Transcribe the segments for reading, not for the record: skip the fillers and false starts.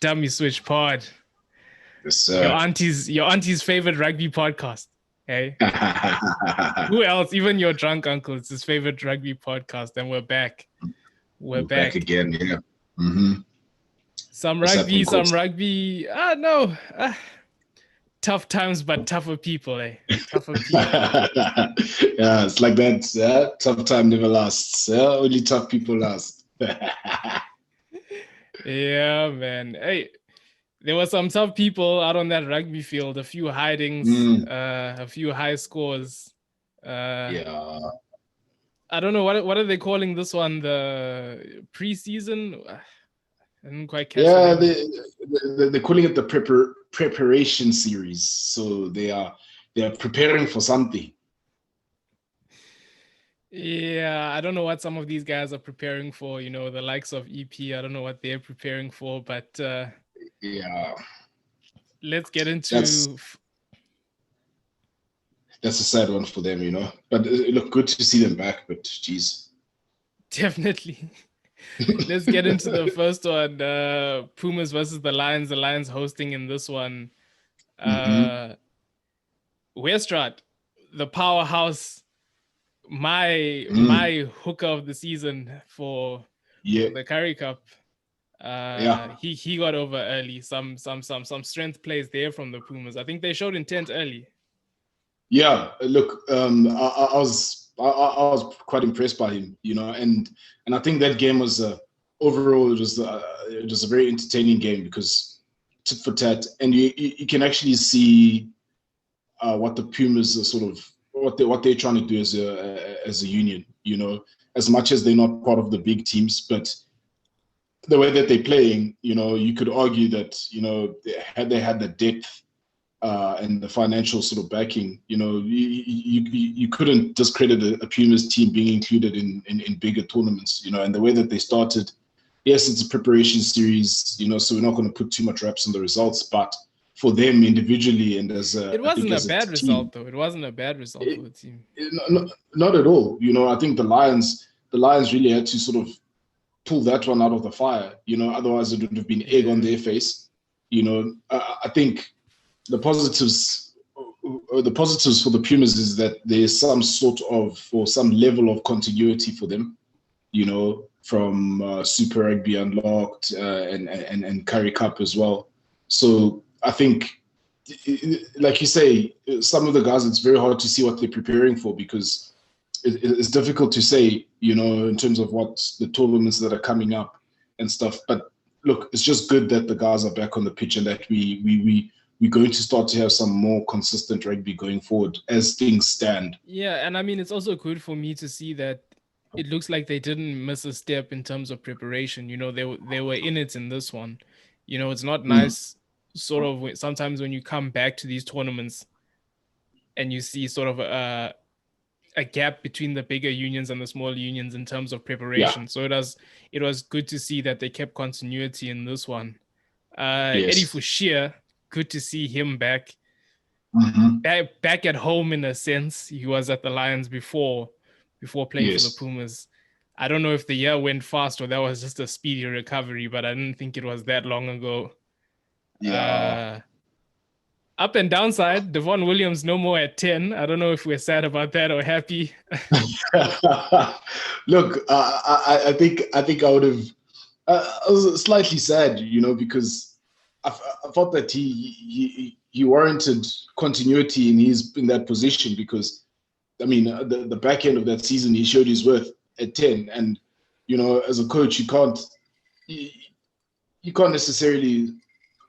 Dummy Switch Pod. Yes, Your sir. auntie's favorite rugby podcast. Hey. Who else? Even your drunk uncle, it's his favorite rugby podcast. And we're back. We're We're back back. again, yeah. Mm-hmm. Some What's rugby, happening, some Coach? rugby. No. Tough times, but tougher people, eh? Tougher people. Yeah, it's like that. Yeah? Tough time never lasts. Yeah? Only tough people last. Yeah, man. Hey, there were some tough people out on that rugby field. A few hidings, a few high scores. Yeah. I don't know what are they calling this one? The preseason. I didn't quite catch the Yeah, name. they're calling it the preparation series. So they are preparing for something. Yeah, I don't know what some of these guys are preparing for. You know, the likes of EP. I don't know what they're preparing for, but Yeah. let's get That's into. a sad one for them, you know. But it looked good to see them back. But geez. Definitely. Let's get into the first one. Pumas versus the Lions. The Lions hosting in this one. Mm-hmm. Westrad, the powerhouse, my hooker of the season for Yeah. the Curry Cup. Yeah. He got over early. Some strength plays there from the Pumas. I think they showed intent early. Yeah, look, I was quite impressed by him, you know, and I think that game was overall it was a very entertaining game because tit for tat, and you can actually see what the Pumas are sort of what they're trying to do as a union, you know, as much as they're not part of the big teams, but the way that they're playing, you know, you could argue that, you know, had they had the depth and the financial sort of backing, you know, you couldn't discredit a Pumas team being included in bigger tournaments, you know, and the way that they started, yes, it's a preparation series, you know, so we're not going to put too much reps on the results, but for them individually and It I think wasn't a as a bad team, result though. It wasn't a bad result for the team. not at all. You know, I think the Lions really had to sort of pull that one out of the fire, you know, otherwise it would have been egg on their face. You know, I think the positives for the Pumas is that there's some sort of or some level of continuity for them, you know, from Super Rugby Unlocked and Curry Cup as well. So I think, like you say, some of the guys, it's very hard to see what they're preparing for because it's difficult to say, you know, in terms of what the tournaments that are coming up and stuff. But look, it's just good that the guys are back on the pitch and that we're going to start to have some more consistent rugby going forward as things stand. Yeah, and I mean, it's also good for me to see that it looks like they didn't miss a step in terms of preparation. You know, they were in it in this one. You know, it's not nice sort of sometimes when you come back to these tournaments and you see sort of a gap between the bigger unions and the smaller unions in terms of preparation. Yeah. So it was good to see that they kept continuity in this one. Eddie Yes. Fouchier, good to see him back. Mm-hmm. Back at home in a sense. He was at the Lions before playing for the Yes. Pumas. I don't know if the year went fast or that was just a speedy recovery, but I didn't think it was that long ago. Yeah. Up and downside, Devon Williams no more at 10. I don't know if we're sad about that or happy. Look, I think I would have. I was slightly sad, you know, because I thought that he warranted continuity in that position because, I mean, the back end of that season he showed his worth at 10, and you know, as a coach you can't necessarily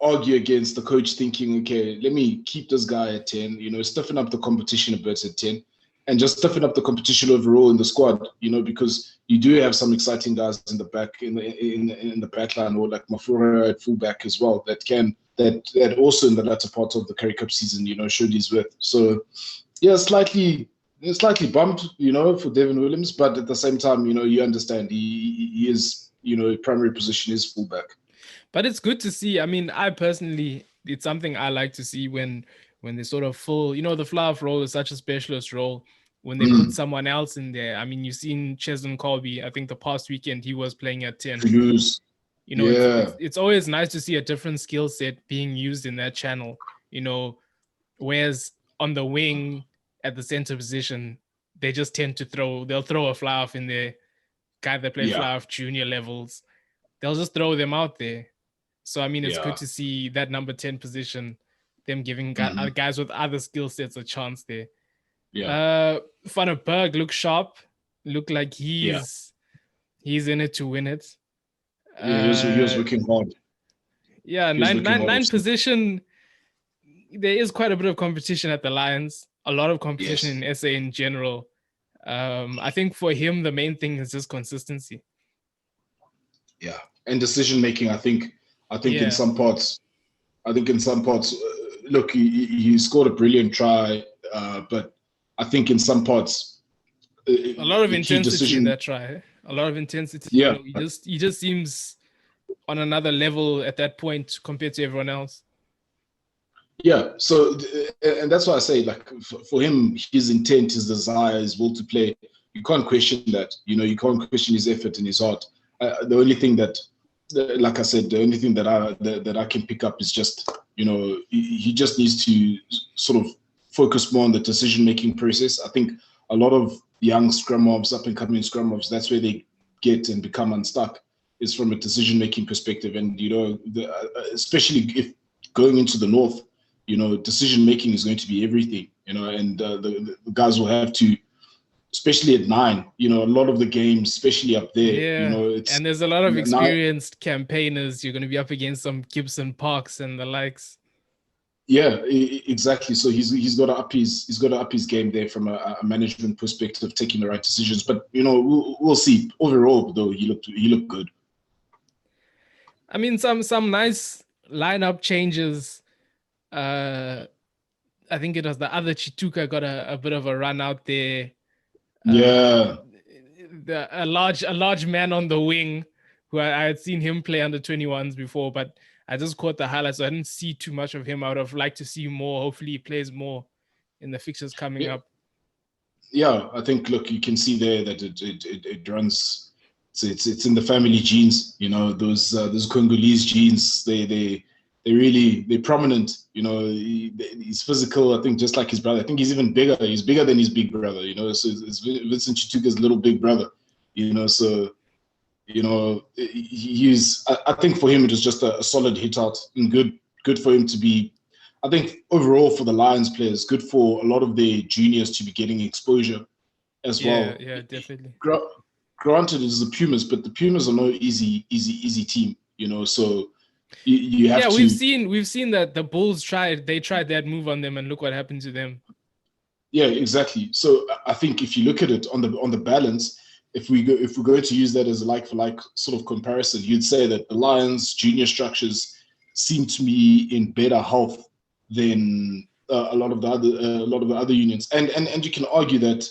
argue against the coach thinking, okay, let me keep this guy at 10, you know, stiffen up the competition a bit at 10 and just stiffen up the competition overall in the squad, you know, because you do have some exciting guys in the back in the back line, or like Mafura at fullback as well that also in the latter part of the Curry Cup season, you know, showed his worth. So yeah, slightly bumped, you know, for Devon Williams, but at the same time, you know, you understand he is, you know, primary position is fullback. But it's good to see. I mean, I personally, it's something I like to see when they sort of full, you know, the fly-off role is such a specialist role. When they put someone else in there, I mean, you've seen Cheslin Colby. I think the past weekend he was playing at 10. Toulouse. You know, Yeah, it's always nice to see a different skill set being used in that channel. You know, whereas on the wing at the center position, they just tend to they'll throw a fly off in there. Guy that played yeah, fly off junior levels, they'll just throw them out there. So I mean, it's good yeah. to see that number 10 position, them giving Hmm. guys with other skill sets a chance there. Yeah, Uh, Van der Berg look sharp, look like yeah, he's in it to win it. yeah. He was working hard. Yeah, He was working hard. nine position. There is quite a bit of competition at the Lions. A lot of competition Yes, in SA in general. I think for him the main thing is just consistency. yeah. And decision making. I think in Yeah, some parts. Look, he scored a brilliant try, but I think in some parts, a lot of key intensity in decision. that try. A lot of intensity. You Yeah, know, he just seems on another level at that point compared to everyone else. yeah. So, and that's why I say, like, for him, his intent, his desire, his will to play, you can't question that. You can't question his effort and his heart. The only thing that, like I said, the only thing that I can pick up is just, he just needs to sort of focus more on the decision making process. I think a lot of young scrum mobs, up and coming scrum mobs, that's where they get and become unstuck, is from a decision making perspective. And especially if going into the north, decision making is going to be everything. And the guys will have to, especially at 9. A lot of the games, especially up there, Yeah, it's and there's a lot of 9. experienced campaigners. You're going to be up against some Gibson Parks and the likes. Yeah, exactly. So he's got to up his game there from a management perspective, taking the right decisions. But we'll see. Overall, though, he looked good. I mean, some nice lineup changes. Uh, I think it was the other Chituka got a bit of a run out there. Yeah, A large man on the wing, who I had seen him play under 21s before, but I just caught the highlights, so I didn't see too much of him. I would have liked to see more. Hopefully, he plays more in the fixtures coming yeah, up. yeah. I think, look, you can see there that it runs. It's in the family genes. Those Congolese genes. They're prominent. He's physical. I think just like his brother. I think he's even bigger. He's bigger than his big brother. So it's Vincent Chituka's little big brother. So he's. I think for him it was just a solid hit out and good for him to be. I think overall for the Lions players, good for a lot of their juniors to be getting exposure as Yeah, well. yeah, definitely. Granted, it's the Pumas, but the Pumas are no easy team. So you have Yeah, to. we've seen that the Bulls tried that move on them, and look what happened to them. Yeah, exactly. So I think if you look at it on the balance, if we're going to use that as a like for like sort of comparison, you'd say that the Lions junior structures seem to be in better health than a lot of the other unions, and you can argue that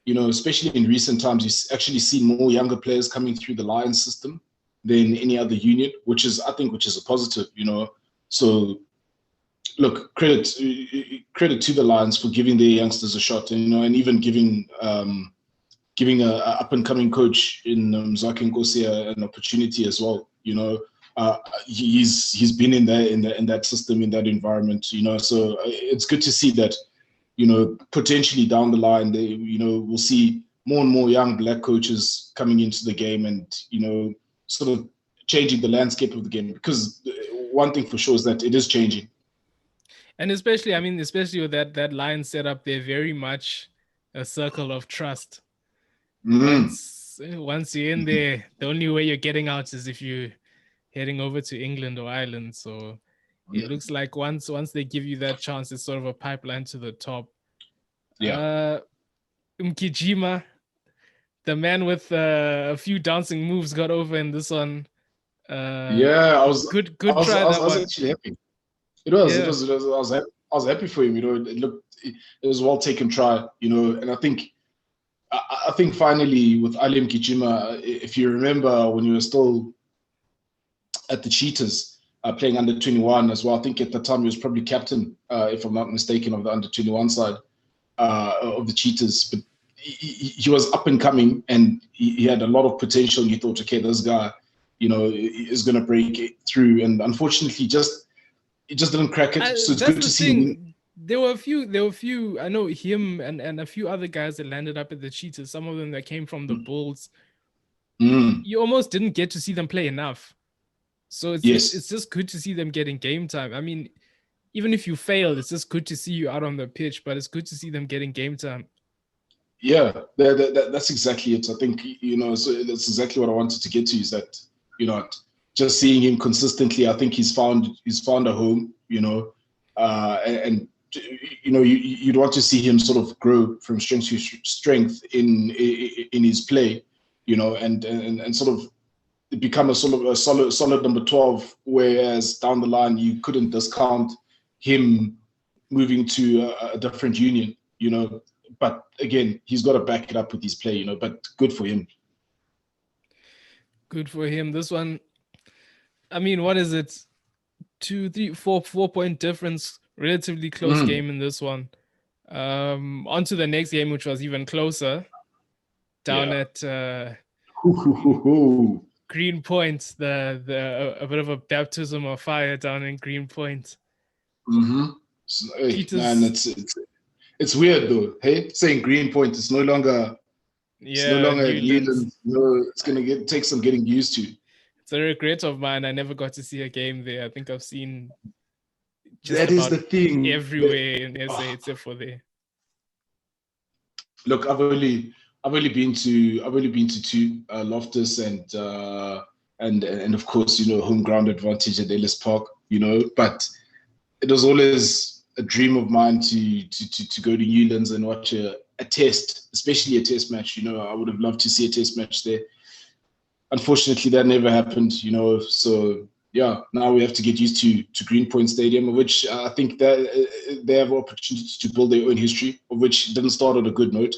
especially in recent times, you actually see more younger players coming through the Lions system than any other union, which is a positive. So look, credit to the Lions for giving their youngsters a shot, and even giving a up and coming coach in Zaki Nkosi an opportunity as well. He's been in that system, in that environment. So it's good to see that. Potentially down the line, we'll see more and more young black coaches coming into the game and sort of changing the landscape of the game. Because one thing for sure is that it is changing. And especially with that line set up, they're very much a circle of trust. Mm. Once you're in there, the only way you're getting out is if you're heading over to England or Ireland. So it looks like once they give you that chance, it's sort of a pipeline to the top. Yeah. Mkijima, the man with a few dancing moves, got over in this one. Yeah, Good I was, try, I was, that I was one. actually happy. It was, it Yeah. was, it was, I was happy for him. It was a well taken try. And I think finally with Ali Mkijima, if you remember when you were still at the Cheetahs, playing under 21 as well. I think at the time he was probably captain, if I'm not mistaken, of the under 21 side of the Cheetahs. But he was up and coming, and he had a lot of potential. And you thought, okay, this guy, is going to break it through. And unfortunately, it just didn't crack it. So it's That's good the to see him. thing. There were a few. I know him and a few other guys that landed up at the Cheetahs. Some of them that came from the Bulls. You almost didn't get to see them play enough. So it's just good to see them getting game time. I mean, even if you fail, it's just good to see you out on the pitch. But it's good to see them getting game time. Yeah, that's exactly it. I think so that's exactly what I wanted to get to. Is that just seeing him consistently, I think he's found a home. And you'd want to see him sort of grow from strength to strength in his play, and sort of become a sort of a solid number 12. Whereas down the line, you couldn't discount him moving to a different union. But again, he's got to back it up with his play. But good for him. Good for him. This one, I mean, what is it? 2, 3, 4 point difference. Relatively close game in this one. On to the next game, which was even closer. Down at Green Point, a bit of a baptism of fire down in Green Point. Man, it's weird though. Hey, saying Green Point, it's no longer Newlands. It's gonna take some getting used to. It's a regret of mine. I never got to see a game there. I think I've seen that is the thing everywhere in SA except for there. Look, I've only been to two, Loftus and of course home ground advantage at Ellis Park. But it was always a dream of mine to go to Newlands and watch a test, especially a test match. I would have loved to see a test match there. Unfortunately, that never happened. So yeah, now we have to get used to Greenpoint Stadium, which I think that they have opportunity to build their own history, of which didn't start on a good note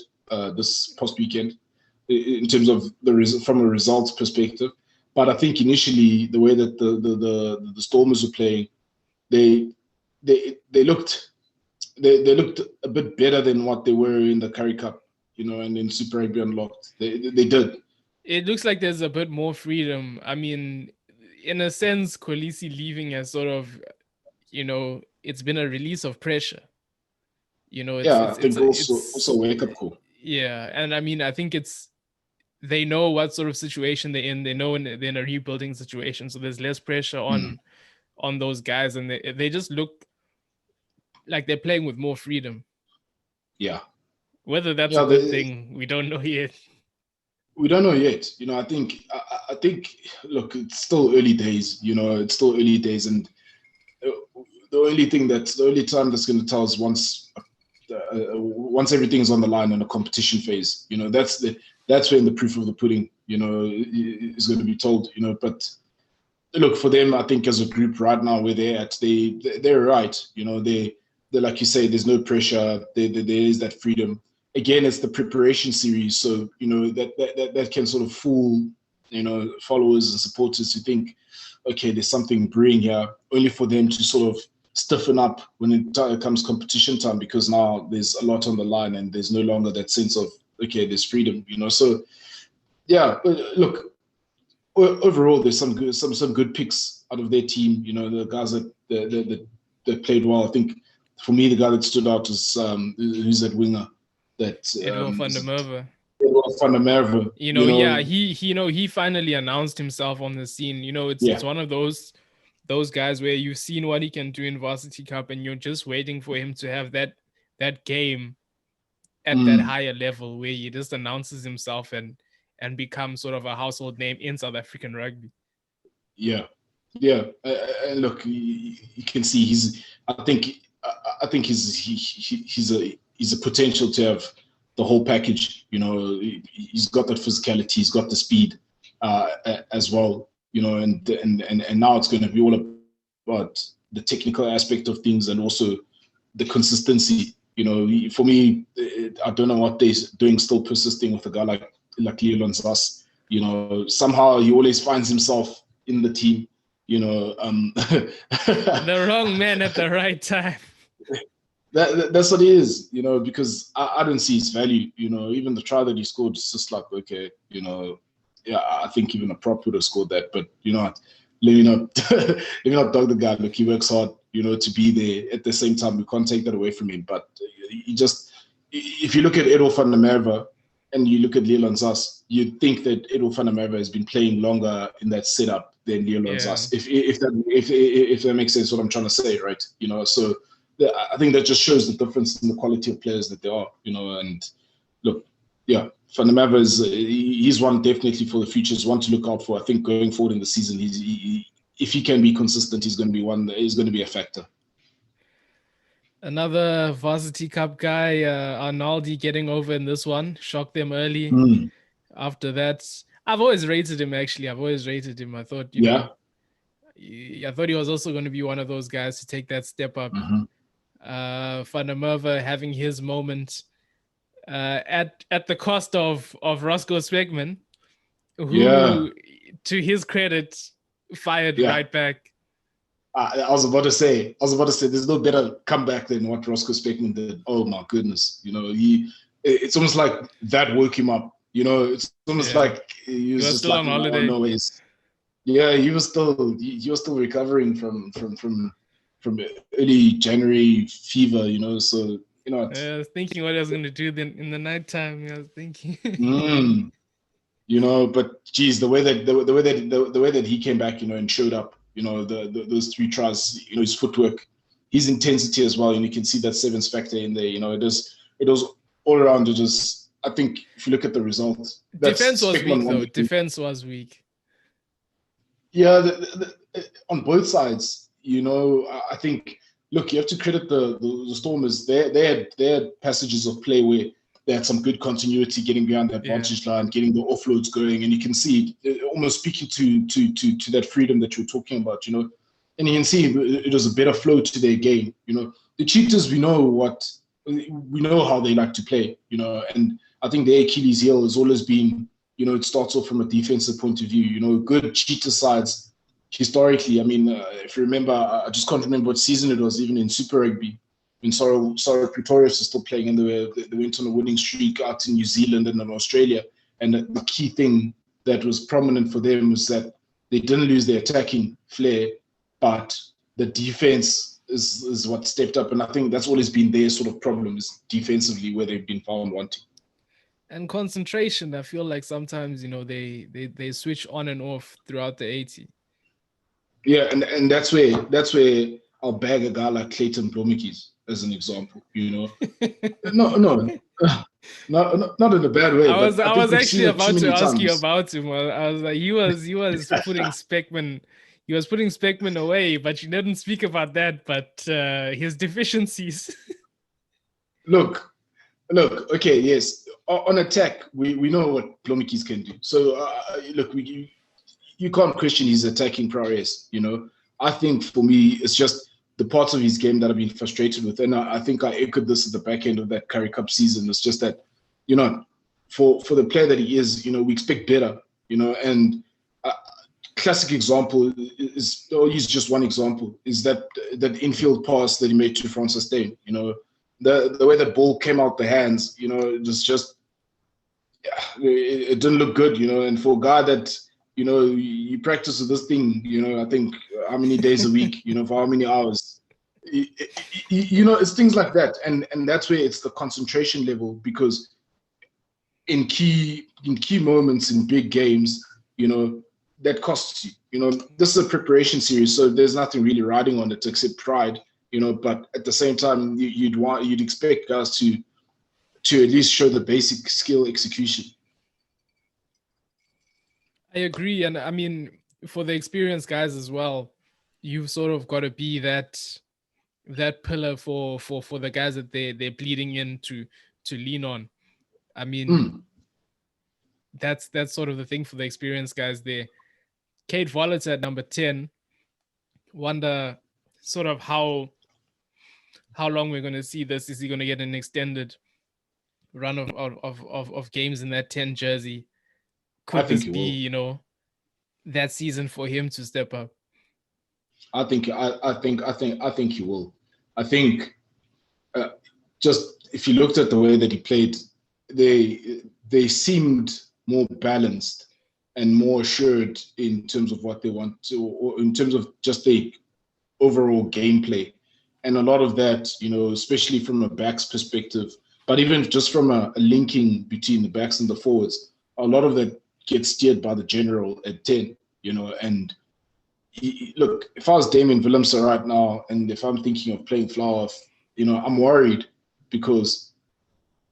this past weekend in terms of from a results perspective. But I think initially the way that the Stormers were playing, they looked a bit better than what they were in the Currie Cup, and in Super Rugby Unlocked. They did. It looks like there's a bit more freedom. I mean, in a sense, Kolisi leaving has sort of, it's been a release of pressure. I think also a wake-up call. Yeah, and I mean, I think they know what sort of situation they're in. They know they're in a rebuilding situation, so there's less pressure on those guys, and they just look like they're playing with more freedom. Yeah. Whether that's a good thing, we don't know yet. We don't know yet. I think, look, it's still early days. It's still early days, and the only time that's going to tell us once everything's on the line in a competition phase. That's when the proof of the pudding, is going to be told. But look, for them, I think as a group right now where they're at, they're right. They're like you say, there's no pressure. There is that freedom. Again, it's the preparation series, so that can sort of fool followers and supporters to think, okay, there's something brewing here, only for them to sort of stiffen up when it comes competition time, because now there's a lot on the line and there's no longer that sense of, okay, there's freedom. So yeah, look, overall there's some good picks out of their team. The guys that played well. I think for me the guy that stood out is who's that winger. Edward van der Merwe. He finally announced himself on the scene. It's one of those guys where you've seen what he can do in Varsity Cup, and you're just waiting for him to have that game at that higher level where he just announces himself and becomes sort of a household name in South African rugby. Yeah. Look, you can see I think he's a potential to have the whole package. He's got that physicality, he's got the speed as well. And now it's going to be all about the technical aspect of things and also the consistency. For me, I don't know what they're doing, still persisting with a guy like Leon Zas. Somehow he always finds himself in the team. The wrong man at the right time. That's what it is, because I don't see his value. Even the try that he scored is just like, okay, yeah, I think even a prop would have scored that. But you know what? Let me not let me not dog the guy. Look, he works hard, you know, to be there. At the same time, we can't take that away from him. But he just, if you look at Edo van der Merwe and you look at Leland Zas, you'd think that Edo van der Merwe has been playing longer in that setup than Leland Zas. If that makes sense, what I'm trying to say, right? You know, so I think that just shows the difference in the quality of players that they are, you know. And look, yeah, Van der Merwe he's one definitely for the future. He's one to look out for. I think going forward in the season, if he can be consistent, he's going to be one. He's going to be a factor. Another Varsity Cup guy, Arnaldi, getting over in this one, shocked them early. After that, I've always rated him. Actually, I've always rated him. I thought, you know, I thought he was also going to be one of those guys to take that step up. Van der Merwe having his moment. At the cost of Roscoe Speckman, who, to his credit, fired right back. I was about to say, there's no better comeback than what Roscoe Speckman did. Oh my goodness, you know, it's almost like that woke him up. You know, it's almost like he was just still like on holiday. No ways. Yeah, he was still recovering from early January fever. You know, so. You know, I was thinking what I was going to do then in the nighttime. I was thinking, you know, but geez, the way that he came back, you know, and showed up, you know, those 3 tries, you know, his footwork, his intensity as well, and you can see that sevens factor in there. You know, it was all around. It was, I think, if you look at the results, defense was weak though. Defense was weak. Yeah, on both sides, you know, I think. Look, you have to credit the Stormers. They had passages of play where they had some good continuity, getting behind that advantage line, getting the offloads going, and you can see it almost speaking to that freedom that you're talking about, you know. And you can see it was a better flow to their game, you know. The Cheetahs, we know how they like to play, you know. And I think their Achilles heel has always been, you know, it starts off from a defensive point of view, you know, good Cheetah sides. Historically, I mean, if you remember, I just can't remember what season it was, even in Super Rugby, when Sorrow Pretorius was still playing, and they went on a winning streak out in New Zealand and in Australia. And the key thing that was prominent for them was that they didn't lose their attacking flair, but the defense is what stepped up. And I think that's always been their sort of problem, is defensively where they've been found wanting. And concentration, I feel like sometimes, you know, they switch on and off throughout the 80. Yeah, and that's where I'll bag a guy like Clayton Blommetjies as an example. You know, no, not in a bad way. I was actually about to ask you about him. I was like, he was putting Speckman. He was putting Speckman away, but you didn't speak about that. But his deficiencies. Look. Okay, yes. On attack, we know what Blommetjies can do. So look, you can't question his attacking prowess, you know. I think for me, it's just the parts of his game that I've been frustrated with. And I think I echoed this at the back end of that Currie Cup season. It's just that, you know, for the player that he is, you know, we expect better, you know. And classic example is, I'll use just one example, is that infield pass that he made to Francis Steyn, you know. The way that ball came out the hands, you know, it was just, it didn't look good, you know. And for a guy that, you know, you practice with this thing, you know, I think how many days a week, you know, for how many hours, you know, it's things like that. And that's where it's the concentration level, because in key moments in big games, you know, that costs you. You know, this is a preparation series, so there's nothing really riding on it except pride, you know. But at the same time, you'd expect guys to at least show the basic skill execution. I agree. And I mean, for the experienced guys as well, you've sort of got to be that pillar for the guys that they're bleeding in to lean on. I mean, that's sort of the thing for the experienced guys there. Kate Vollett's at number 10. Wonder sort of how long we're going to see this. Is he going to get an extended run of games in that 10 jersey? Could this be, you know, that season for him to step up? I think he will. I think just if you looked at the way that he played, they seemed more balanced and more assured in terms of what they want to, or in terms of just the overall gameplay. And a lot of that, especially from a backs perspective, but even just from a linking between the backs and the forwards, a lot of that gets steered by the general at 10, and look, if I was Damien Willemse right now, and if I'm thinking of playing Flower, I'm worried, because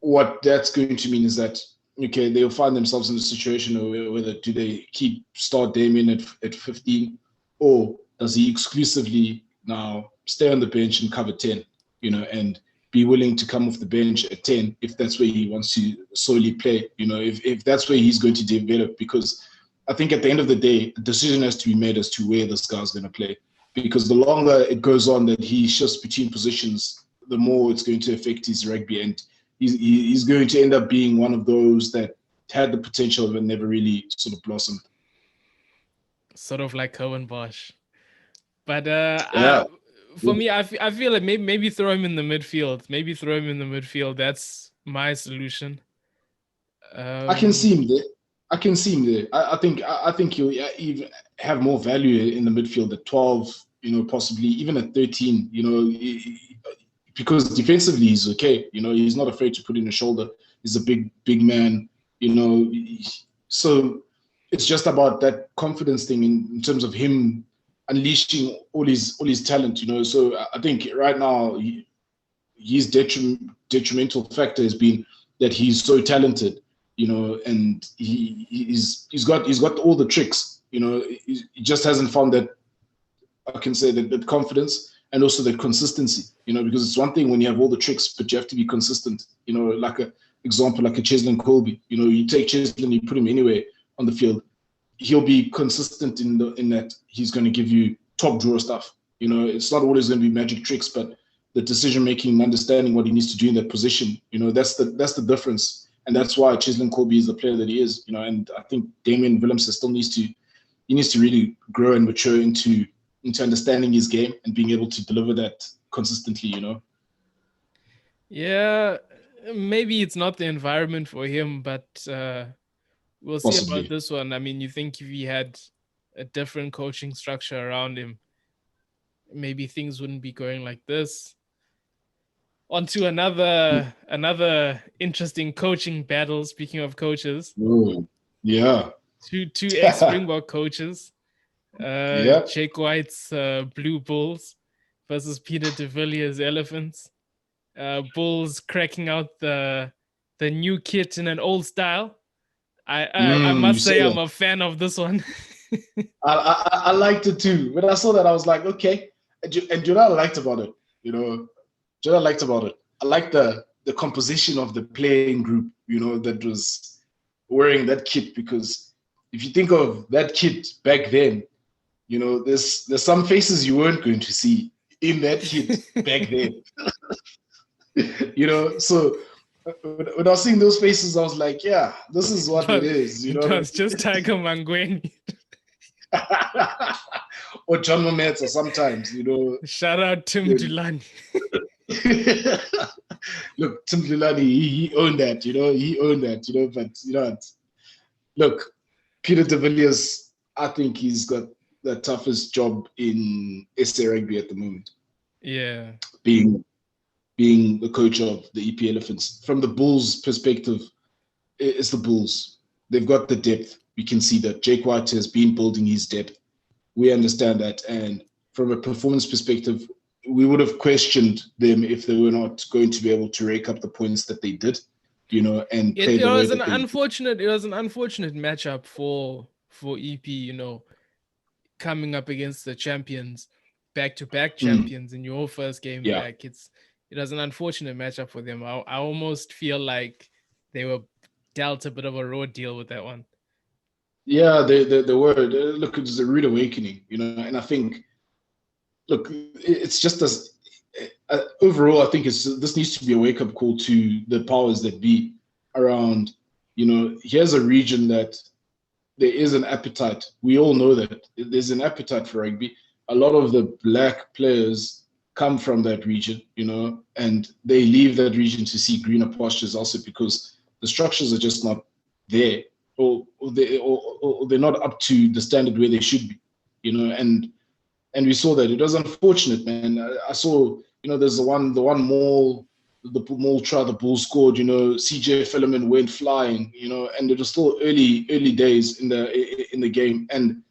what that's going to mean is that, okay, they'll find themselves in a situation where whether do they start Damien at 15, or does he exclusively now stay on the bench and cover 10, and be willing to come off the bench at 10 if that's where he wants to solely play, if that's where he's going to develop. Because I think at the end of the day, a decision has to be made as to where this guy's going to play. Because the longer it goes on that he shifts between positions, the more it's going to affect his rugby. And he's going to end up being one of those that had the potential but never really sort of blossomed. Sort of like Cohen Bosch. But Yeah. For me, I feel like maybe throw him in the midfield. Maybe throw him in the midfield. That's my solution. I can see him there. I think he'll even have more value in the midfield at 12, possibly even at 13, because defensively he's okay. He's not afraid to put in a shoulder. He's a big man, so it's just about that confidence thing in terms of him unleashing all his talent, So I think right now his detrimental factor has been that he's so talented, and he's got all the tricks, he just hasn't found that, I can say, that confidence and also that consistency, because it's one thing when you have all the tricks, but you have to be consistent, like a example, like a Cheslin Colby, you take Cheslin, you put him anywhere on the field, he'll be consistent in that he's going to give you top drawer stuff. It's not always going to be magic tricks, but the decision making and understanding what he needs to do in that position, that's the difference. And that's why Cheslin Colby is the player that he is, and I think Damien Willemse still needs to really grow and mature into understanding his game and being able to deliver that consistently, Yeah, maybe it's not the environment for him, but we'll see Possibly about this one. I mean, you think if he had a different coaching structure around him, maybe things wouldn't be going like this. On to another interesting coaching battle. Speaking of coaches, yeah, two ex-Springbok coaches, Jake White's Blue Bulls versus Peter de Villiers Elephants. Bulls cracking out the new kit in an old style. I must say I'm a fan of this one. I liked it too. When I saw that, I was like, okay. And do you know what I liked about it? I liked the composition of the playing group, that was wearing that kit, because if you think of that kit back then, there's some faces you weren't going to see in that kit back then. So when I was seeing those faces, I was like, yeah, this is what it is. It was just Tiger Mangweni. Or John Mometsa sometimes, Shout out Tim Dulani. Look, Tim Dulani, he owned that, but look, Peter de Villiers, I think he's got the toughest job in SA Rugby at the moment. Yeah. Being the coach of the EP Elephants. From the Bulls' perspective, it's the Bulls. They've got the depth. We can see that Jake White has been building his depth. We understand that. And from a performance perspective, we would have questioned them if they were not going to be able to rake up the points that they did, and play the way that it was an unfortunate matchup for EP, coming up against the champions, back-to-back champions in your first game back. It was an unfortunate matchup for them. I almost feel like they were dealt a bit of a raw deal with that one. Yeah, they were. Look, it's a rude awakening, and I think, look, it's just as overall, I think this needs to be a wake-up call to the powers that be around, here's a region that there is an appetite. We all know that there's an appetite for rugby. A lot of the black players come from that region, and they leave that region to see greener pastures also, because the structures are just not there. or they're not up to the standard where they should be, and we saw that. It was unfortunate, man. I saw, there's the one Maul try the Bulls scored, CJ Philemon went flying, and it was still early days in the game. And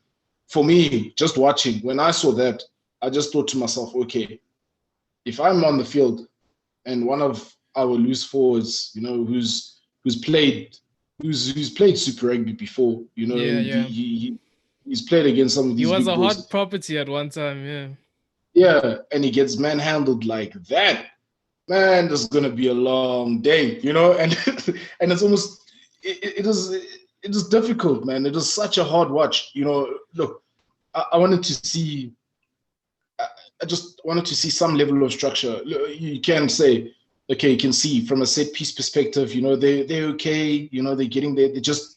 for me, just watching, when I saw that, I just thought to myself, okay, if I'm on the field and one of our loose forwards, who's played Super Rugby before, Yeah. he's played against some of He these was big a boys. hot property at one time, yeah. Yeah, and he gets manhandled like that. Man, this is gonna be a long day, and and it's almost it is difficult, man. It is such a hard watch, Look, I wanted to see. I just wanted to see some level of structure. You can say, okay, you can see from a set piece perspective, they're okay, they're getting there. They just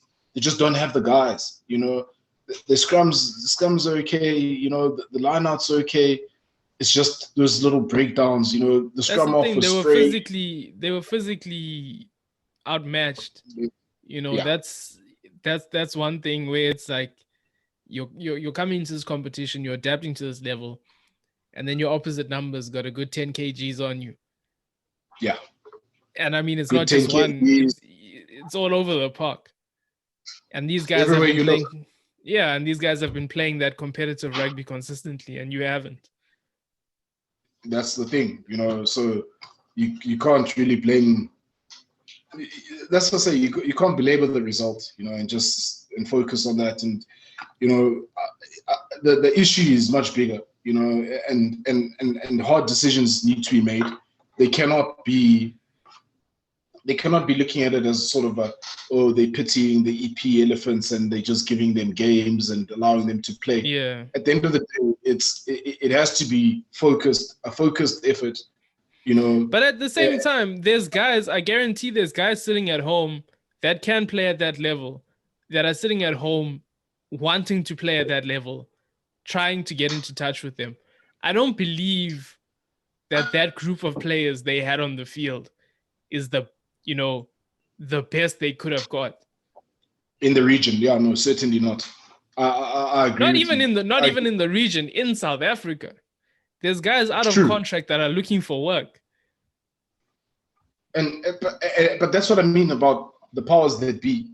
don't have the guys, The scrums are okay, the lineouts are okay. It's just those little breakdowns, the scrum off was straight. They were physically outmatched. Yeah. That's one thing where it's like you're coming into this competition, you're adapting to this level, and then your opposite numbers got a good 10 kgs on you. Yeah. And I mean, it's good not just one, it's all over the park. And these guys have been playing, and these guys have been playing that competitive rugby consistently, and you haven't. That's the thing, so you can't really blame. That's what I say. You can't belabor the result, and focus on that. And the issue is much bigger, and hard decisions need to be made. They cannot be looking at it as sort of they're pitying the EP elephants and they're just giving them games and allowing them to play. Yeah. At the end of the day, it has to be a focused effort, But at the same time, I guarantee there's guys sitting at home that can play at that level, that are sitting at home wanting to play at that level, trying to get into touch with them. I don't believe that group of players they had on the field is the best they could have got in the region. Yeah, no, certainly not. I agree. Not even in the region, in South Africa, there's guys out of contract that are looking for work. But that's what I mean about the powers that be.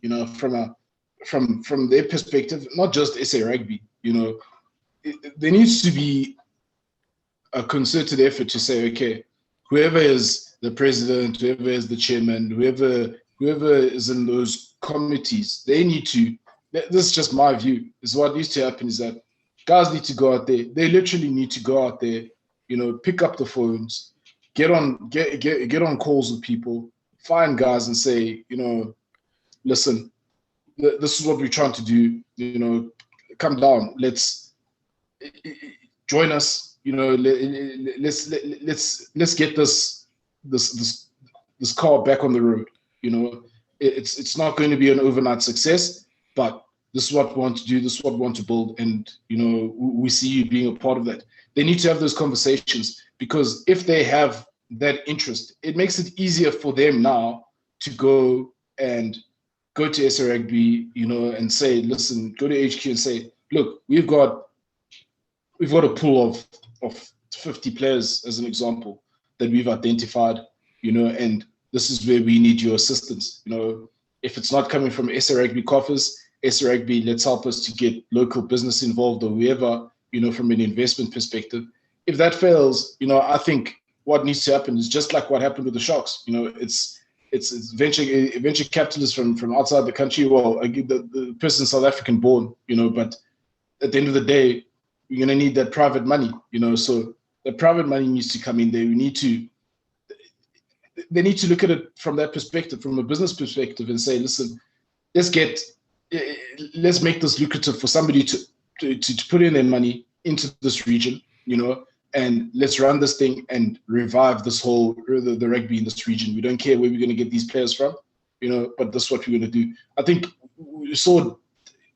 From their perspective, not just SA Rugby. There needs to be a concerted effort to say, okay, whoever is the president, whoever is the chairman, whoever is in those committees, they need to. This is just my view. Is what needs to happen is that guys need to go out there. They literally need to go out there. Pick up the phones, get on calls with people, find guys and say, listen, this is what we're trying to do. Come down. Let's join us. Let's get this car back on the road. It's not going to be an overnight success, but this is what we want to do. This is what we want to build, and we see you being a part of that. They need to have those conversations, because if they have that interest, it makes it easier for them now to go to SA Rugby, and say, listen, go to HQ and say, look, we've got a pool of 50 players, as an example, that we've identified, and this is where we need your assistance. If it's not coming from SA Rugby coffers, SA Rugby, let's help us to get local business involved, or whoever, from an investment perspective. If that fails, I think what needs to happen is just like what happened with the Sharks. It's venture capitalists from outside the country. Well, the person South African born, but at the end of the day, you're going to need that private money, so the private money needs to come in there. They need to look at it from that perspective, from a business perspective, and say, listen, let's make this lucrative for somebody to put in their money into this region, and let's run this thing and revive this whole the rugby in this region. We don't care where we're going to get these players from, but this is what we're going to do. I think we saw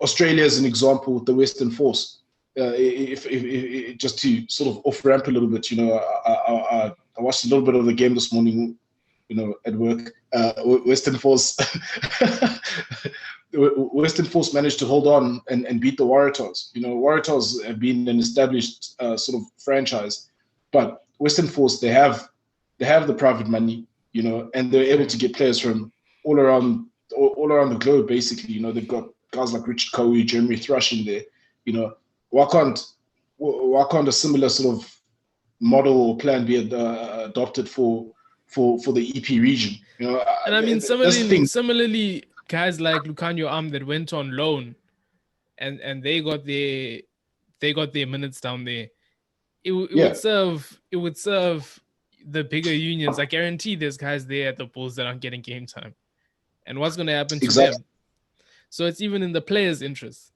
Australia as an example with the Western Force. If just to sort of off ramp a little bit, I watched a little bit of the game this morning, at work. Western Force Western Force managed to hold on and beat the Waratahs. Waratahs have been an established sort of franchise, but Western Force, they have the private money, and they're able to get players from all around the globe. Basically, they've got guys like Richard Cowie, Jeremy Thrush in there. Why can't a similar sort of model or plan be adopted for the EP region? And I mean, that's the thing. similarly, guys like Lucanio that went on loan, and they got their minutes down there. It would serve the bigger unions. I guarantee there's guys there at the Bulls that aren't getting game time, and what's going to happen to them? So it's even in the players' interest.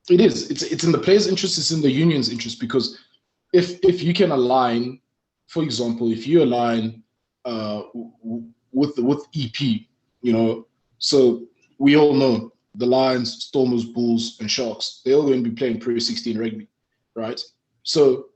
It is. It's in the players' interest. It's in the union's interest, because if you can align, for example, if you align with EP, so we all know the Lions, Stormers, Bulls, and Sharks, they're all going to be playing Pro 16 rugby, right? So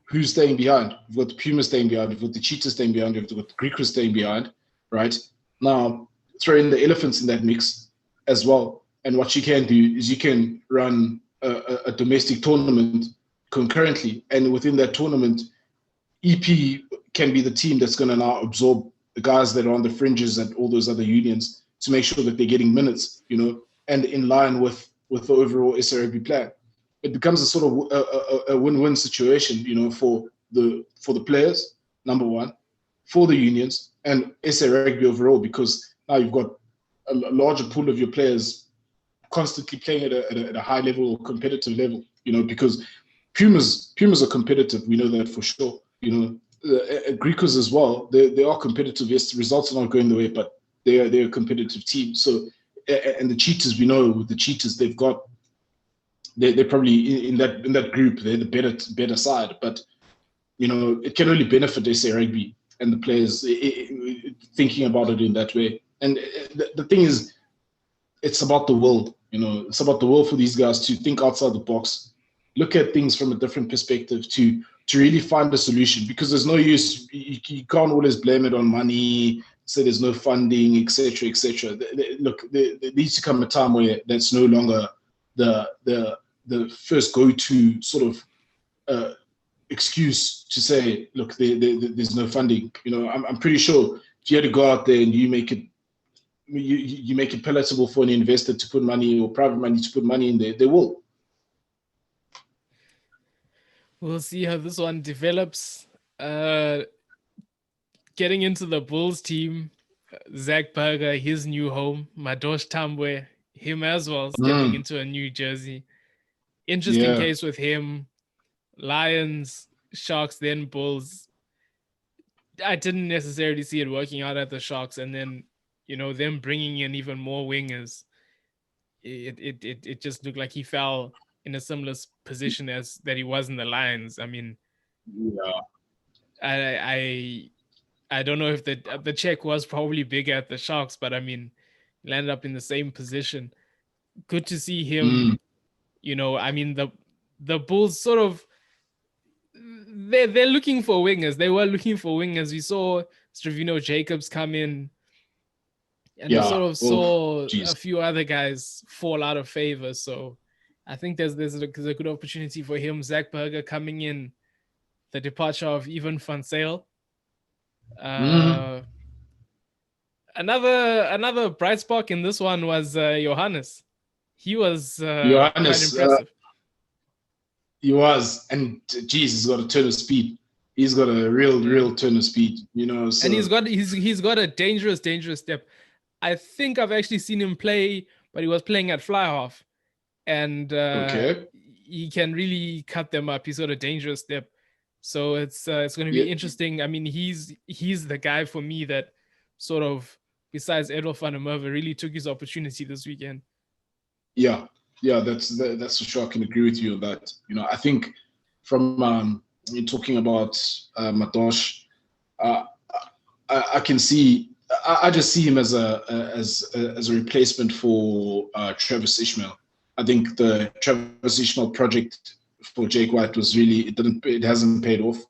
who's staying behind? We've got the Pumas staying behind, we've got the Cheetahs staying behind, we've got the Griquas staying behind, right? Now, throw in the elephants in that mix as well. And what you can do is you can run a domestic tournament concurrently. And within that tournament, EP can be the team that's going to now absorb the guys that are on the fringes and all those other unions to make sure that they're getting minutes, and in line with the overall SRB plan. It becomes a sort of a win-win situation, for the players, number one, for the unions, and SA Rugby overall, because now you've got a larger pool of your players constantly playing at a high level or competitive level, because Pumas are competitive. We know that for sure. Griquas as well. They are competitive. Yes, the results are not going the way, but they're a competitive team. So, and the Cheetahs, we know with the Cheetahs, they're probably in that group. They're the better side, but it can only benefit SA Rugby and the players thinking about it in that way. And the thing is, it's about the world. It's about the world for these guys to think outside the box, look at things from a different perspective, to really find a solution. Because there's no use. You can't always blame it on money, say there's no funding, etc., etc. Look, there needs to come a time where that's no longer the first go-to sort of excuse to say, look, there's no funding. I'm pretty sure if you had to go out there and you make it palatable for an investor to put money or private money to put money in there, they will. We'll see how this one develops. Getting into the Bulls team, Zach Berger, his new home, Madosh Tambwe, him as well, stepping into a new jersey. Interesting case with him. Lions, Sharks, then Bulls. I didn't necessarily see it working out at the Sharks, and then them bringing in even more wingers. It just looked like he fell in a similar position as that he was in the Lions. I mean, I don't know if the check was probably bigger at the Sharks, but I mean, landed up in the same position. Good to see him. I mean, the Bulls sort of they're looking for wingers. They were looking for wingers. We saw Stravino Jacobs come in, and we sort of saw a few other guys fall out of favor. So I think there's a good opportunity for him. Zach Berger coming in, the departure of Ivan Van Sale. Another bright spark in this one was Johannes. He was quite impressive. He was, and geez, he's got a turn of speed. He's got a real turn of speed, So. And he's got a dangerous step. I think I've actually seen him play, but he was playing at fly half, and he can really cut them up. He's got a dangerous step, so it's going to be interesting. I mean, he's the guy for me that sort of, besides Edward van der Merwe, really took his opportunity this weekend. Yeah, that's for sure. I can agree with you on that. I think from you're talking about Madosh, I can see. I just see him as a replacement for Travis Ishmael. I think the Travis Ishmael project for Jake White was really it hasn't paid off.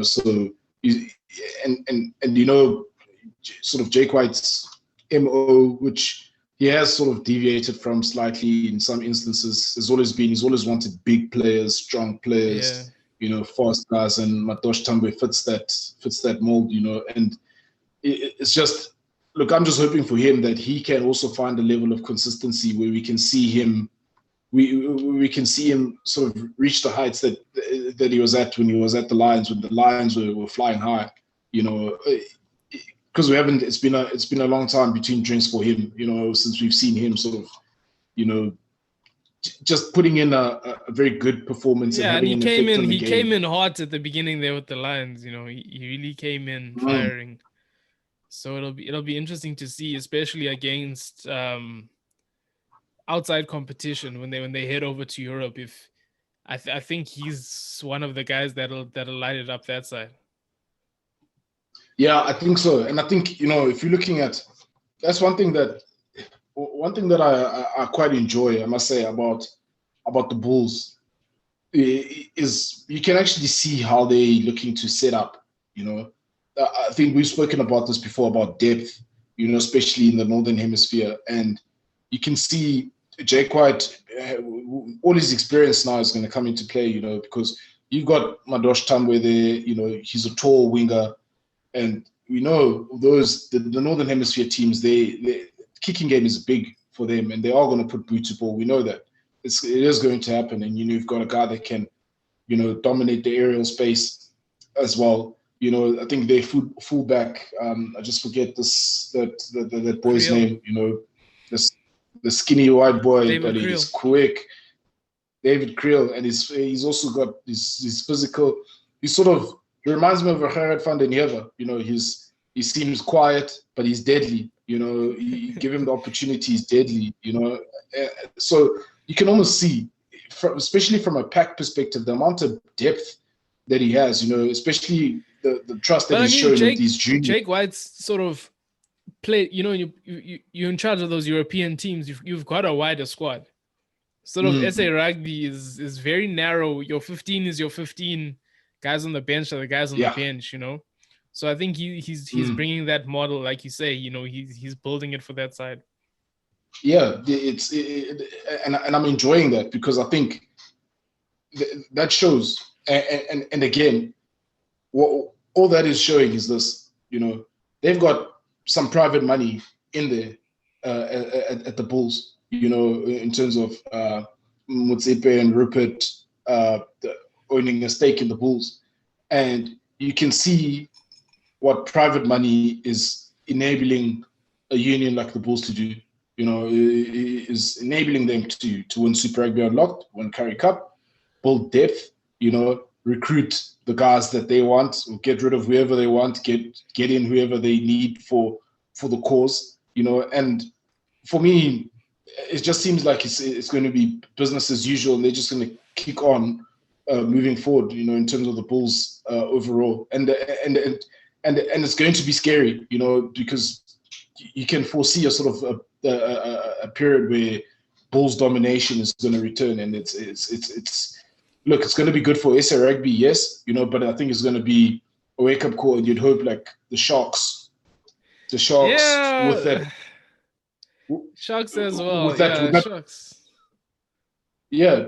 So sort of Jake White's MO, which he has sort of deviated from slightly in some instances. He's always wanted big players, strong Yeah. players, fast guys, and Madosh Tambwe fits that mold, and it's just, look, I'm just hoping for him that he can also find a level of consistency where we can see him sort of reach the heights that he was at when he was at the Lions, when the Lions were flying high, because we haven't. It's been a long time between drinks for him, since we've seen him sort of, just putting in a very good performance and having an effect on the game. He came in hot at the beginning there with the Lions. He really came in firing. So it'll be interesting to see, especially against outside competition when they head over to Europe. If I think he's one of the guys that'll light it up that side. Yeah, I think so, and I think if you're looking at, that's one thing that I quite enjoy, I must say, about the Bulls is you can actually see how they're looking to set up. I think we've spoken about this before about depth, especially in the Northern Hemisphere, and you can see Jake White, all his experience now is going to come into play, because you've got Madosh Tambwe there, he's a tall winger, and we know the Northern Hemisphere teams, the kicking game is big for them, and they are going to put boot to ball. We know that it is going to happen, and you've got a guy that can, dominate the aerial space as well. I think their fullback, I just forget that boy's Creel. name. The skinny white boy, David but Creel. he's quick. David Creel, and he's also got his physical. He reminds me of a Gerard van den Heever. He seems quiet, but he's deadly. You give him the opportunity, he's deadly. So you can almost see, especially from a pack perspective, the amount of depth that he has. Especially the trust that he's shown with these juniors. Jake White's sort of play. You're in charge of those European teams. You've got a wider squad. Sort of SA Rugby is very narrow. Your 15 is your 15. Guys on the bench are the guys on the bench. So I think he's bringing that model, like you say. He's building it for that side. Yeah, and I'm enjoying that, because I think that shows. And again, what all that is showing is this. They've got some private money in there at the Bulls. In terms of Motsepe and Rupert owning a stake in the Bulls, and you can see what private money is enabling a union like the Bulls to do. Is enabling them to win Super Rugby Unlocked, win Currie Cup, build depth, recruit the guys that they want, or get rid of whoever they want, get in whoever they need for the cause, and for me, it just seems like it's going to be business as usual, and they're just going to kick on moving forward, in terms of the Bulls overall, and it's going to be scary, because you can foresee a sort of a period where Bulls domination is going to return, and it's look, it's going to be good for SA Rugby, yes, but I think it's going to be a wake up call, and you'd hope like the Sharks with that. Sharks as well. Sharks. Yeah,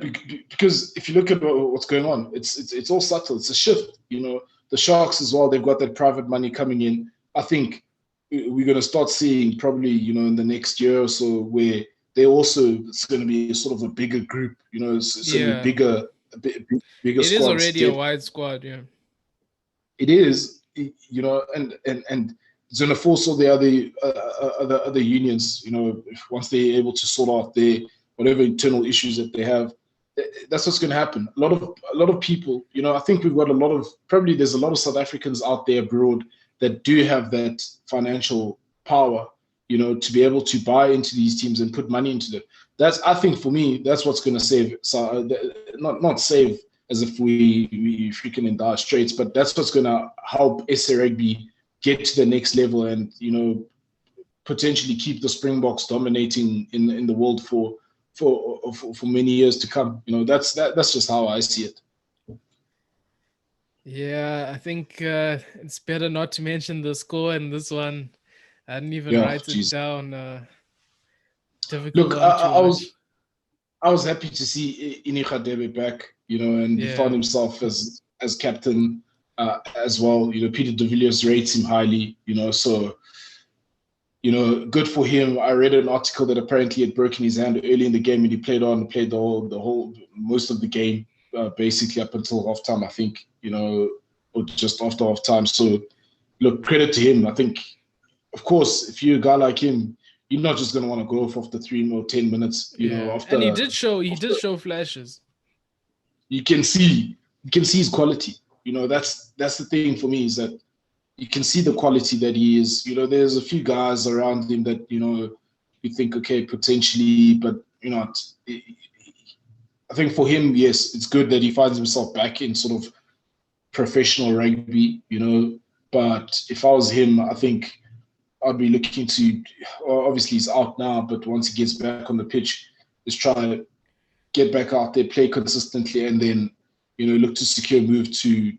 because if you look at what's going on, it's all subtle. It's a shift. The Sharks as well. They've got that private money coming in. I think we're going to start seeing probably in the next year or so where it's going to be sort of a bigger group. It's going to be bigger. Bigger it squad. Is already a wide squad. Yeah. It is. And it's going to force all the other unions, once they're able to sort out their whatever internal issues that they have. That's what's going to happen. A lot of people, I think we've got there's a lot of South Africans out there abroad that do have that financial power, to be able to buy into these teams and put money into them. I think for me, that's what's going to save. So not save as if we freaking in dire straits, but that's what's going to help SA Rugby get to the next level, and potentially keep the Springboks dominating in the world for many years to come. That's just how I see it. Yeah, I think it's better not to mention the score in this one. I didn't even write it down. difficult Look, one to watch. I was happy to see Inikadebe back, and he found himself as captain as well. Peter de Villiers rates him highly, so good for him. I read an article that apparently had broken his hand early in the game, and he played the whole most of the game, basically up until halftime, I think, or just after halftime. So, look, credit to him. I think, of course, if you're a guy like him, you're not just going to want to go off after 3 or 10 minutes, after. And he did show flashes. You can see his quality. That's the thing for me, is that you can see the quality that he is. There's a few guys around him that, you think, okay, potentially, but, I think for him, yes, it's good that he finds himself back in sort of professional rugby, but if I was him, I think I'd be looking to, well, obviously he's out now, but once he gets back on the pitch, just try to get back out there, play consistently, and then, look to secure a move to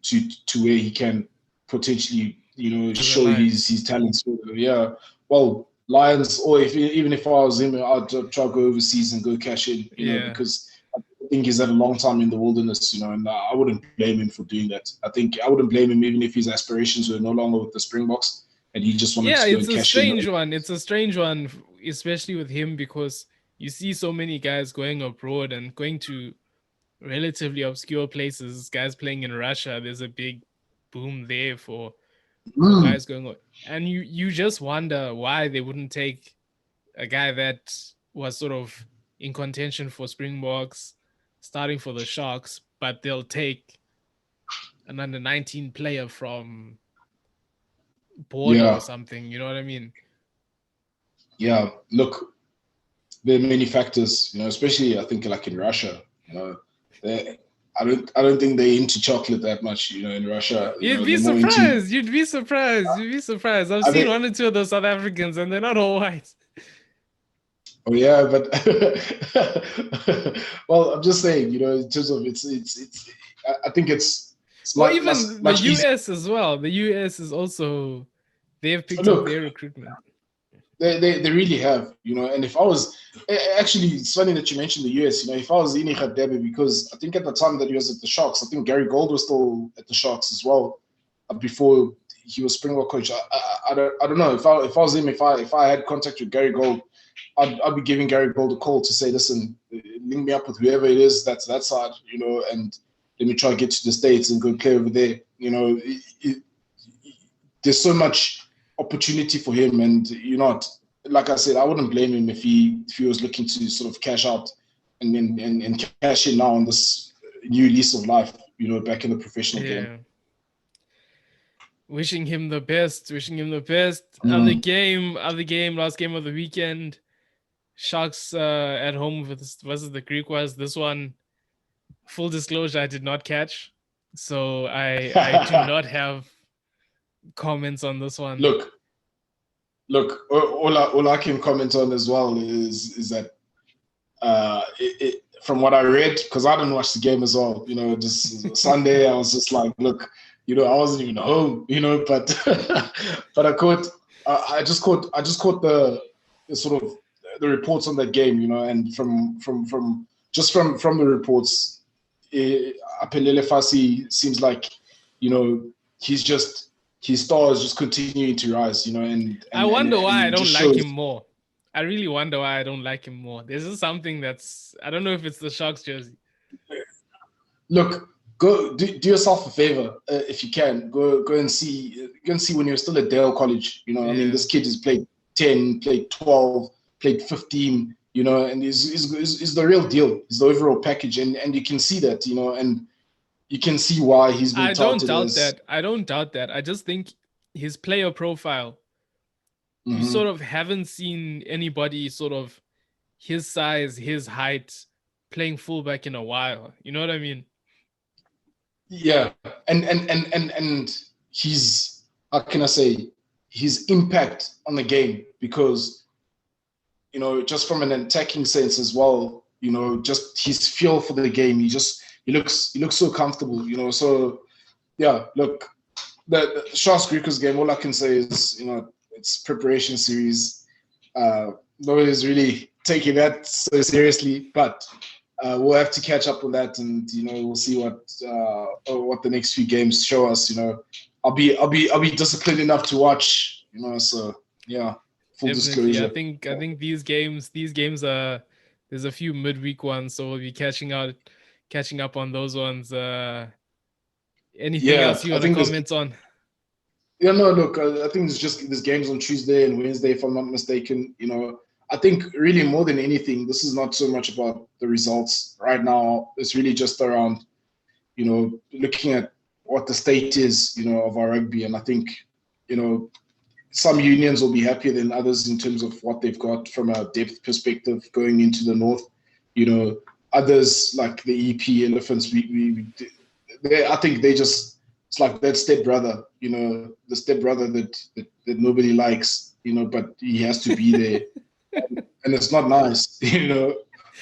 where he can potentially, show his talents. Yeah. Well, Lions, or even if I was him, I'd try to go overseas and go cash in, because I think he's had a long time in the wilderness, and I wouldn't blame him for doing that. I think I wouldn't blame him even if his aspirations were no longer with the Springboks and he just wanted to go it's and a cash in. strange one. It's a strange one, especially with him, because you see so many guys going abroad and going to relatively obscure places, guys playing in Russia. There's a big boom there for guys going on. And you just wonder why they wouldn't take a guy that was sort of in contention for Springboks, starting for the Sharks, but they'll take an under 19 player from Border or something. You know what I mean? Yeah. Look, there are many factors, especially I think like in Russia, I don't think they're into chocolate that much, in Russia. You'd be surprised. You'd be surprised. I've seen one or two of those South Africans, and they're not all white. Oh yeah, but well, I'm just saying, in terms of it's I think it's well, even the US as well. The US is also, they've picked up their recruitment. They really have, and if I was, actually, it's funny that you mentioned the US, if I was Ini Khadebe, because I think at the time that he was at the Sharks, I think Gary Gold was still at the Sharks as well, before he was Springbok coach. I don't know, if I was him, if I had contact with Gary Gold, I'd be giving Gary Gold a call to say, listen, link me up with whoever it is that's that side, and let me try to get to the States and go play over there. There's so much opportunity for him, and like I said, I wouldn't blame him if he was looking to sort of cash out and cash in now on this new lease of life, back in the professional game. Wishing him the best. Other game, last game of the weekend. Sharks at home versus the Greek was. This one, full disclosure, I did not catch, so I do not have comments on this one. Look, all I can comment on as well is that from what I read, because I didn't watch the game as well, just Sunday, I was just like, look, I wasn't even home, but but I just caught the sort of the reports on that game, and from the reports, Apelele Fassi seems like, his star is just continuing to rise, and I wonder why I don't like him more. I really wonder why I don't like him more. There's just something that's, I don't know if it's the Sharks jersey. Look, go do yourself a favor, if you can. Go and see when you're still at Dale College. I mean, this kid has played 10, played 12, played 15. And is the real deal. He's the overall package, and you can see that. And you can see why he's been touted. I don't doubt that. I just think his player profile, you sort of haven't seen anybody sort of his size, his height, playing fullback in a while. You know what I mean? Yeah, and his, how can I say, his impact on the game, because just from an attacking sense as well, just his feel for the game, he looks so comfortable, So yeah, look, the Sharks Griquas game, all I can say is, it's preparation series. Nobody's really taking that so seriously, but we'll have to catch up on that, and we'll see what the next few games show us. I'll be disciplined enough to watch. So yeah, full Definitely. disclosure. I think these games are, there's a few midweek ones, so we'll be catching up on those ones. Anything Yeah, else you I want to think comment on? yeah, no, look, I think there's games on Tuesday and Wednesday, if I'm not mistaken. I think really more than anything, this is not so much about the results right now. It's really just around, looking at what the state is, of our rugby. And I think, some unions will be happier than others in terms of what they've got from a depth perspective going into the north. Others like the EP Elephants, I think they just, it's like that stepbrother, the stepbrother that nobody likes, but he has to be there, and it's not nice,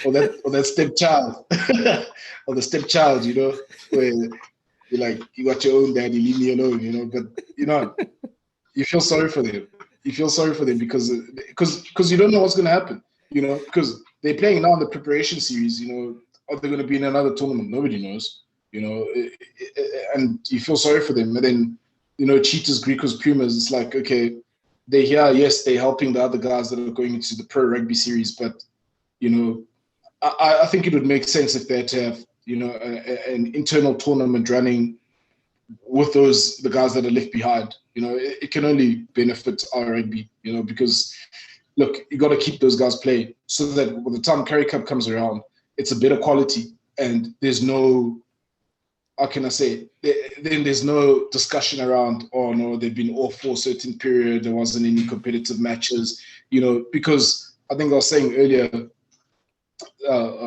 or that stepchild, or the stepchild, where you're like, you got your own daddy, leave me alone, but you feel sorry for them. You feel sorry for them because you don't know what's going to happen, because they're playing now in the preparation series, are they going to be in another tournament? Nobody knows. And you feel sorry for them. And then, Cheetahs, Griquas, Pumas, it's like, okay, they're here, yes, they're helping the other guys that are going into the pro rugby series, but, I think it would make sense if they had to have, an internal tournament running with the guys that are left behind. It can only benefit our rugby, because, look, you got to keep those guys playing so that by the time Currie Cup comes around, it's a better quality and there's no, how can I say, then there's no discussion around, oh no, they've been off for a certain period, there wasn't any competitive matches, because I think I was saying earlier,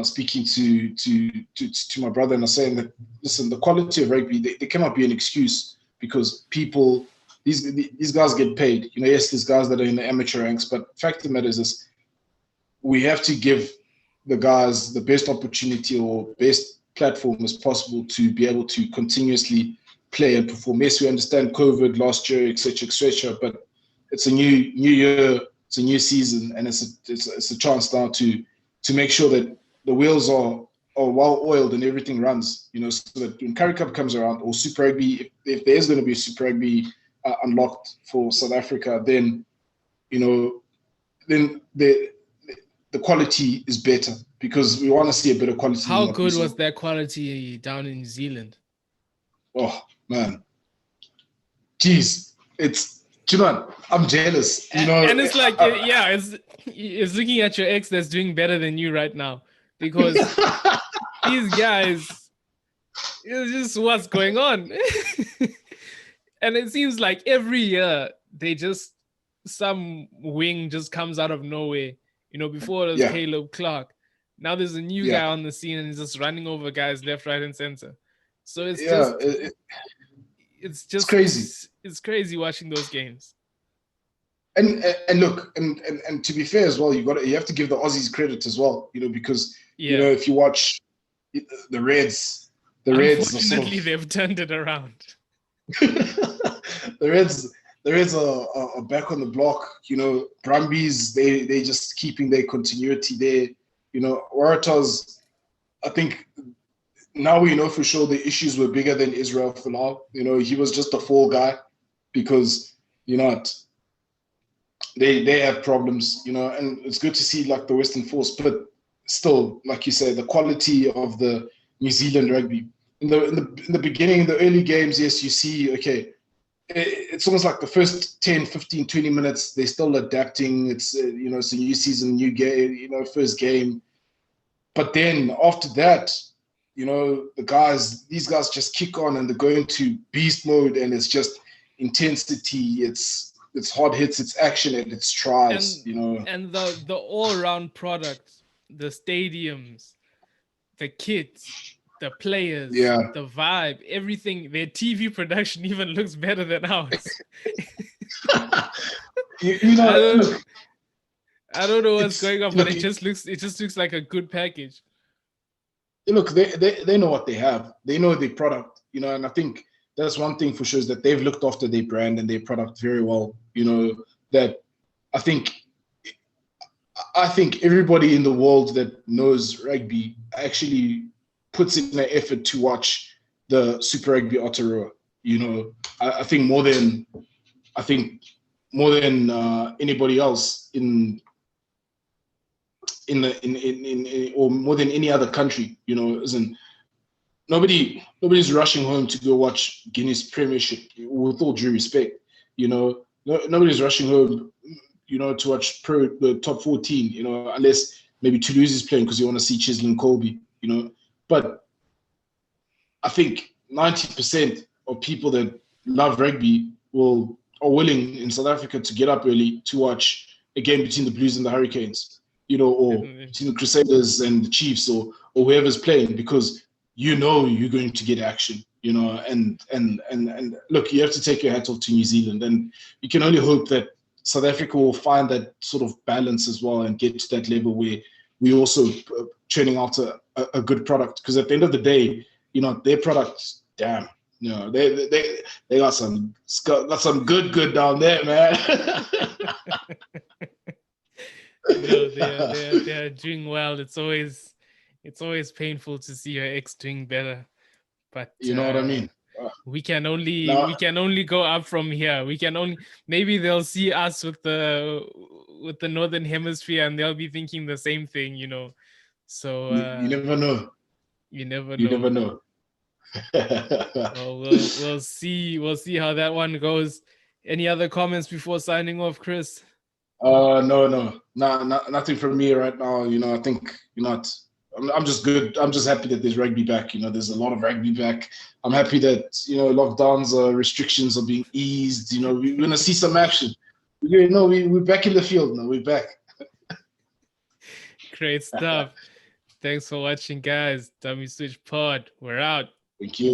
speaking to my brother, and I was saying that, listen, the quality of rugby, they cannot be an excuse, because people, these guys get paid. Yes, there's guys that are in the amateur ranks, but the fact of the matter is we have to give the guys the best opportunity or best platform as possible to be able to continuously play and perform. Yes, we understand COVID last year, etc., but it's a new year, it's a new season, and it's a chance now to make sure that the wheels are well oiled and everything runs. So that when Currie Cup comes around, or Super Rugby, if there is going to be a Super Rugby unlocked for South Africa, then then the quality is better, because we want to see a better quality. How good was that quality down in New Zealand? Oh man, jeez, I'm jealous. And it's like, it's looking at your ex that's doing better than you right now, because these guys, it's just what's going on. And it seems like every year some wing just comes out of nowhere. Before it was Caleb Clark. Now there's a new guy on the scene and he's just running over guys left, right, and center. So it's just crazy. It's crazy watching those games. And look, and to be fair as well, you have to give the Aussies credit as well, because if you watch the Reds, unfortunately they've turned it around. The Reds are back on the block. Brumbies, they just keeping their continuity there. Waratahs, I think now we know for sure the issues were bigger than Israel Folau. He was just a fall guy, because they have problems. And it's good to see like the Western Force, but still, like you say, the quality of the New Zealand rugby in the beginning, in the early games, yes, you see, okay, it's almost like the first 10, 15, 20 minutes, they're still adapting. It's, it's a new season, new game, first game. But then after that, these guys just kick on and they're going to beast mode, and it's just intensity. It's hard hits, it's action, and it's tries, And the all-around product, the stadiums, the kits, the players, the vibe, everything, their TV production even looks better than ours. I don't know what's going on, but it just looks like a good package. Look, they know what they have. They know the product, and I think that's one thing for sure, is that they've looked after their brand and their product very well. That I think I think everybody in the world that knows rugby actually puts in an effort to watch the Super Rugby Aotearoa. You know, I think more than anybody else in or more than any other country. You know, isn't nobody's rushing home to go watch Guinness Premiership. With all due respect, you know, nobody's rushing home, you know, to watch the top 14. You know, unless maybe Toulouse is playing because you want to see Chisley and Colby. You know, but I think 90% of people that love rugby are willing in South Africa to get up early to watch a game between the Blues and the Hurricanes, you know, or between the Crusaders and the Chiefs, or whoever's playing, because you know you're going to get action, you know. And look, you have to take your hat off to New Zealand, and you can only hope that South Africa will find that sort of balance as well and get to that level where we also churning out a good product. Because at the end of the day, you know, their products, damn, you know, they got some good down there, man. No, they're doing well. It's always painful to see your ex doing better, but you know what I mean. We can only go up from here. Maybe they'll see us with the Northern Hemisphere and they'll be thinking the same thing, you know. So you never know. You never You never know. know. Well, we'll see how that one goes. Any other comments before signing off, Chris? No, nothing from me right now. You know, I think I'm just good. I'm just happy that there's rugby back. You know, there's a lot of rugby back. I'm happy that, you know, lockdowns, restrictions are being eased. You know, we're gonna see some action. We're back in the field now. We're back. Great stuff. Thanks for watching, guys. Dummy Switch Pod. We're out. Thank you.